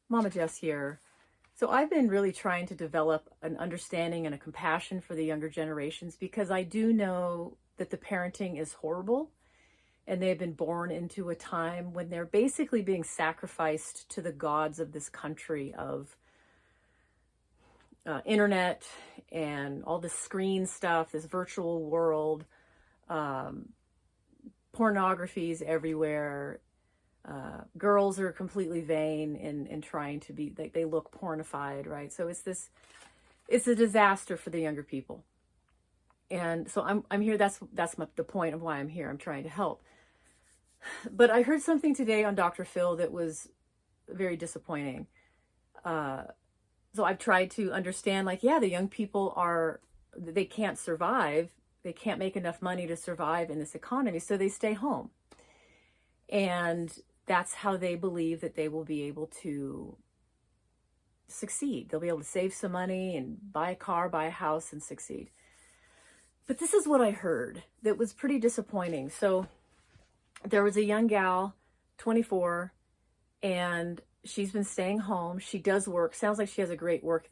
Mama Jess here. So I've been really trying to develop an understanding and a compassion for the younger generations because I do know that the parenting is horrible and they've been born into a time when they're basically being sacrificed to the gods of this country of internet and all this screen stuff, this virtual world, pornography's everywhere. Girls are completely vain in trying to be, they look pornified, right? So it's a disaster for the younger people. And so I'm here. That's the point of why I'm here. I'm trying to help. But I heard something today on Dr. Phil that was very disappointing. So I've tried to understand, like, yeah, the young people they can't survive. They can't make enough money to survive in this economy. So they stay home. And that's how they believe that they will be able to succeed. They'll be able to save some money and buy a car, buy a house, and succeed. But this is what I heard that was pretty disappointing. So there was a young gal, 24, and she's been staying home. She does work. Sounds like she has a great work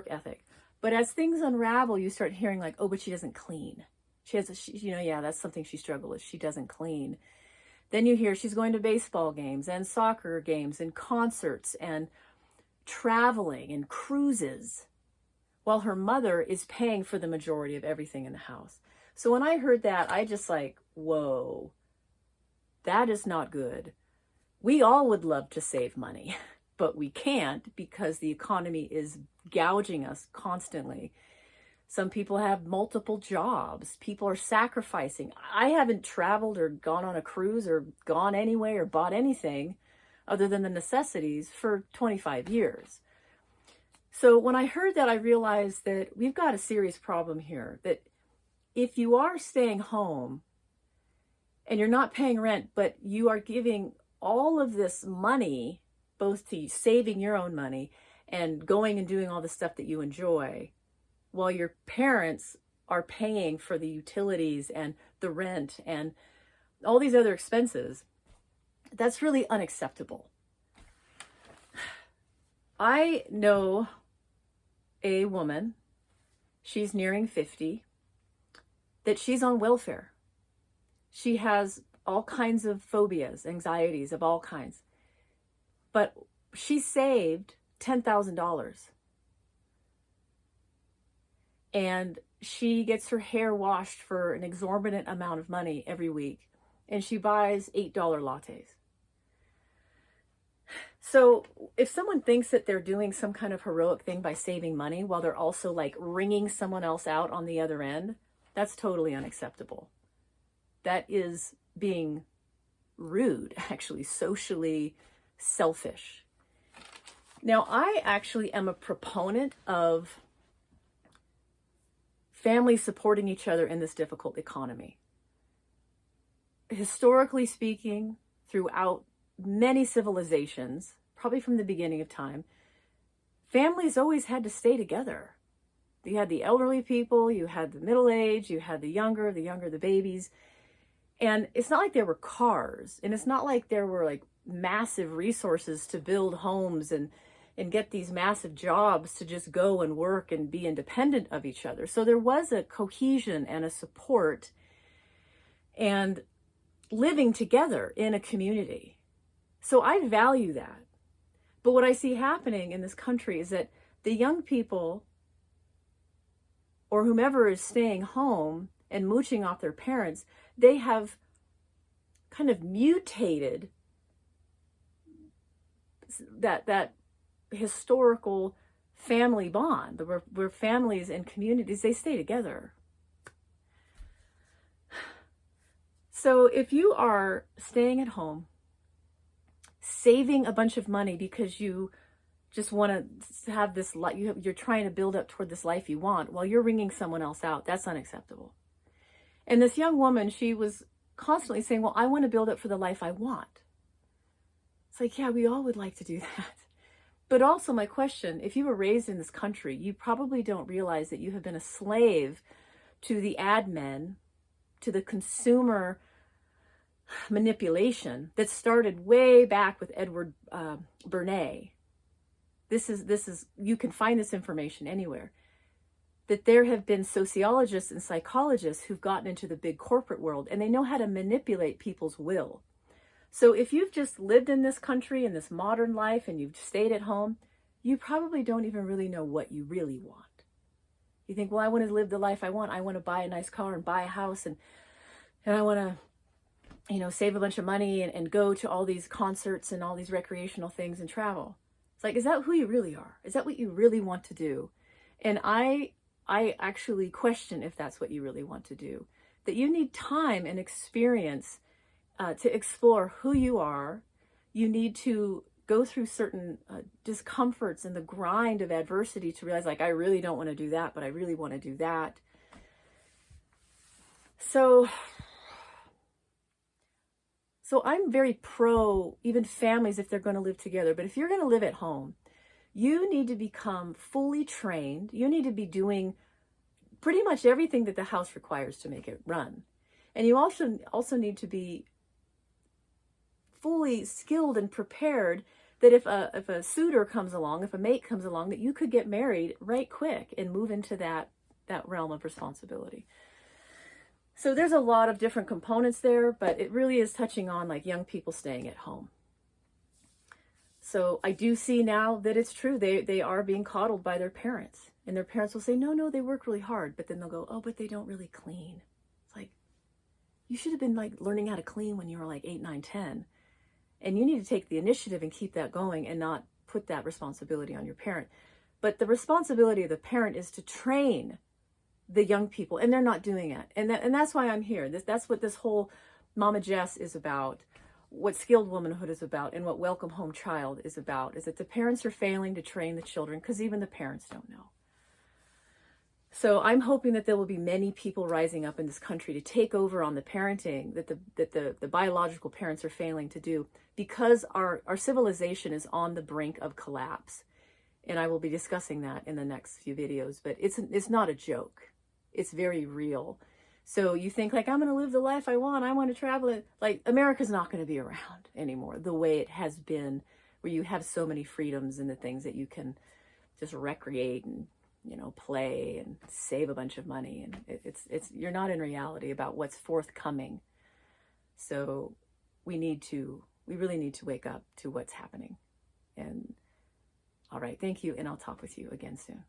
ethic. But as things unravel, you start hearing like, oh, but she doesn't clean. Yeah, that's something she struggles with. She doesn't clean. Then you hear she's going to baseball games and soccer games and concerts and traveling and cruises while her mother is paying for the majority of everything in the house. So when I heard that, I just like, whoa, that is not good. We all would love to save money, but we can't because the economy is gouging us constantly. Some people have multiple jobs. People are sacrificing. I haven't traveled or gone on a cruise or gone anywhere or bought anything other than the necessities for 25 years. So when I heard that, I realized that we've got a serious problem here, that if you are staying home and you're not paying rent, but you are giving all of this money, both to saving your own money and going and doing all the stuff that you enjoy, while your parents are paying for the utilities and the rent and all these other expenses, that's really unacceptable. I know a woman, she's nearing 50, that she's on welfare. She has all kinds of phobias, anxieties of all kinds, but she saved $10,000. And she gets her hair washed for an exorbitant amount of money every week. And she buys $8 lattes. So if someone thinks that they're doing some kind of heroic thing by saving money while they're also like wringing someone else out on the other end, that's totally unacceptable. That is being rude, actually, socially selfish. Now, I actually am a proponent of families supporting each other in this difficult economy. Historically speaking, throughout many civilizations, probably from the beginning of time, families always had to stay together. You had the elderly people, you had the middle-aged, you had the younger, the babies. And it's not like there were cars, and it's not like there were like massive resources to build homes and get these massive jobs to just go and work and be independent of each other. So there was a cohesion and a support and living together in a community. So I value that. But what I see happening in this country is that the young people or whomever is staying home and mooching off their parents, they have kind of mutated that historical family bond where families and communities, they stay together. So if you are staying at home, saving a bunch of money because you just want to have this life, you're trying to build up toward this life you want while you're wringing someone else out, that's unacceptable. And this young woman, she was constantly saying, well, I want to build up for the life I want. It's like, yeah, we all would like to do that. But also my question, if you were raised in this country, you probably don't realize that you have been a slave to the ad men, to the consumer manipulation that started way back with Edward Bernays this is, you can find this information anywhere, that there have been sociologists and psychologists who've gotten into the big corporate world, and they know how to manipulate people's will. So if you've just lived in this country, in this modern life, and you've stayed at home, you probably don't even really know what you really want. You think, well, I want to live the life I want. I want to buy a nice car and buy a house, and I want to, save a bunch of money and go to all these concerts and all these recreational things and travel. It's like, is that who you really are? Is that what you really want to do? And I actually question if that's what you really want to do. That you need time and experience to explore who you are. You need to go through certain discomforts and the grind of adversity to realize, like, I really don't want to do that, but I really want to do that. So I'm very pro even families if they're going to live together. But if you're going to live at home, you need to become fully trained. You need to be doing pretty much everything that the house requires to make it run. And you also need to be fully skilled and prepared that if a suitor comes along, if a mate comes along, that you could get married right quick and move into that realm of responsibility. So there's a lot of different components there, but it really is touching on like young people staying at home. So I do see now that it's true. They are being coddled by their parents, and their parents will say, no, they work really hard. But then they'll go, oh, but they don't really clean. It's like, you should have been like learning how to clean when you were like 8, 9, 10. And you need to take the initiative and keep that going and not put that responsibility on your parent. But the responsibility of the parent is to train the young people, and they're not doing it. And that's why I'm here. That's what this whole Mama Jess is about, what skilled womanhood is about, and what Welcome Home Child is about, is that the parents are failing to train the children because even the parents don't know. So I'm hoping that there will be many people rising up in this country to take over on the parenting that the biological parents are failing to do, because our civilization is on the brink of collapse. And I will be discussing that in the next few videos, but it's not a joke. It's very real. So you think like, I'm going to live the life I want to travel. Like, America's not going to be around anymore the way it has been, where you have so many freedoms and the things that you can just recreate and, play and save a bunch of money. And you're not in reality about what's forthcoming. So we really need to wake up to what's happening. And all right, thank you. And I'll talk with you again soon.